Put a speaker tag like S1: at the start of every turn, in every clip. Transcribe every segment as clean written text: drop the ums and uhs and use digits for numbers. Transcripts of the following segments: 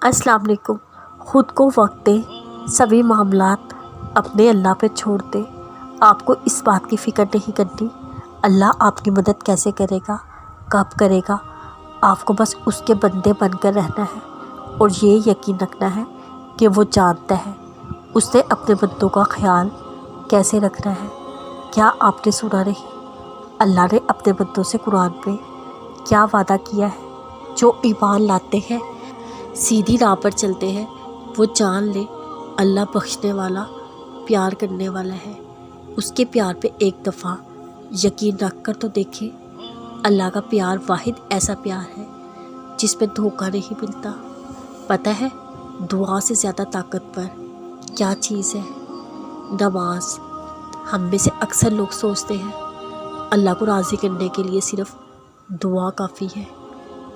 S1: अस्सलाम वालेकुम। ख़ुद को वक्त दें, सभी मामलात अपने अल्लाह पे छोड़ दें। आपको इस बात की फ़िक्र नहीं करनी अल्लाह आपकी मदद कैसे करेगा, कब करेगा। आपको बस उसके बंदे बनकर रहना है और ये यकीन रखना है कि वो जानता है उसने अपने बंदों का ख्याल कैसे रखना है। क्या आपने सुना नहीं, अल्लाह ने अपने बंदों से कुरान पे क्या वादा किया है। जो ईमान लाते हैं, सीधी राह पर चलते हैं, वो जान ले अल्लाह बख्शने वाला, प्यार करने वाला है। उसके प्यार पे एक दफ़ा यकीन रख कर तो देखें। अल्लाह का प्यार वाहिद ऐसा प्यार है जिसमें धोखा नहीं मिलता। पता है दुआ से ज़्यादा ताकतवर क्या चीज़ है? नमाज। हम में से अक्सर लोग सोचते हैं अल्लाह को राज़ी करने के लिए सिर्फ़ दुआ काफ़ी है,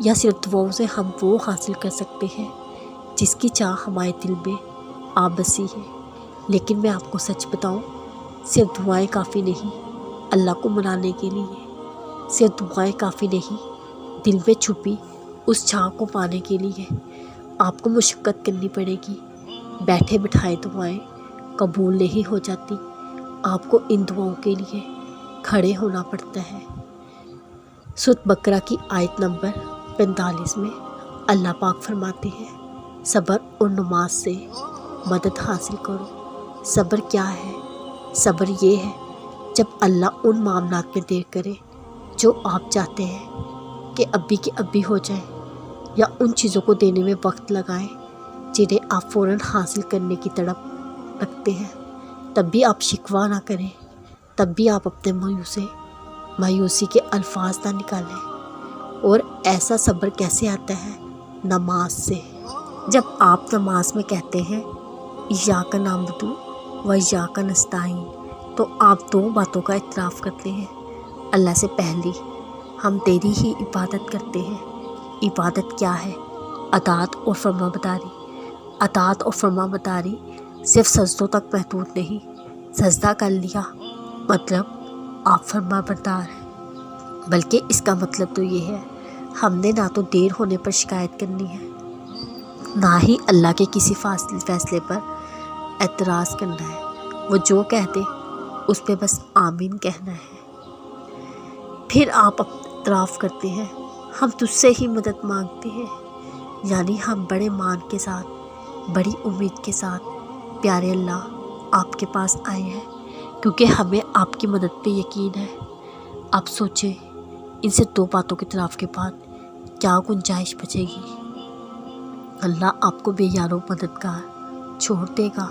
S1: या सिर्फ दुआओं से हम वो हासिल कर सकते हैं जिसकी चाह हमारे दिल में आ बसी है। लेकिन मैं आपको सच बताऊं, सिर्फ दुआएं काफ़ी नहीं अल्लाह को मनाने के लिए। सिर्फ दुआएं काफ़ी नहीं दिल में छुपी उस चाह को पाने के लिए। आपको मुशक्क़त करनी पड़ेगी। बैठे बिठाए दुआएं कबूल नहीं हो जाती। आपको इन दुआओं के लिए खड़े होना पड़ता है। सूरह बकरा की आयत नंबर 45 में अल्लाह पाक फरमाते हैं, सब्र और नमाज से मदद हासिल करो। सब्र क्या है? सब्र ये है जब अल्लाह उन मामलात में देर करे जो आप चाहते हैं कि अभी के अभी हो जाए, या उन चीज़ों को देने में वक्त लगाएं जिन्हें आप फ़ौरन हासिल करने की तड़प रखते हैं। तब भी आप शिकवा ना करें, तब भी आप अपने मुँह से मायूसी के अल्फाज ना निकालें। और ऐसा सब्र कैसे आता है? नमाज से। जब आप नमाज में कहते हैं इय्याका नअबुदु व इय्याका नस्ताईन, तो आप दो बातों का इतराफ़ करते हैं। अल्लाह से पहली हम तेरी ही इबादत करते हैं। इबादत क्या है? अताअत और फरमाबरदारी। अताअत और फरमाबरदारी सिर्फ सजदों तक महदूद नहीं। सजदा कर लिया मतलब आप फरमाबरदार हैं, बल्कि इसका मतलब तो ये है हमने ना तो देर होने पर शिकायत करनी है, ना ही अल्लाह के किसी फैसले पर एतराज़ करना है। वो जो कह दे उस पर बस आमीन कहना है। फिर आप इतराफ़ करते हैं हम तुझसे ही मदद मांगते हैं, यानी हम बड़े मान के साथ, बड़ी उम्मीद के साथ प्यारे अल्लाह आपके पास आए हैं, क्योंकि हमें आपकी मदद पे यकीन है। आप सोचें इनसे दो बातों के इतराफ़ के बाद क्या गुंजाइश बचेगी? अल्लाह आपको बेयारो मददगार छोड़ देगा।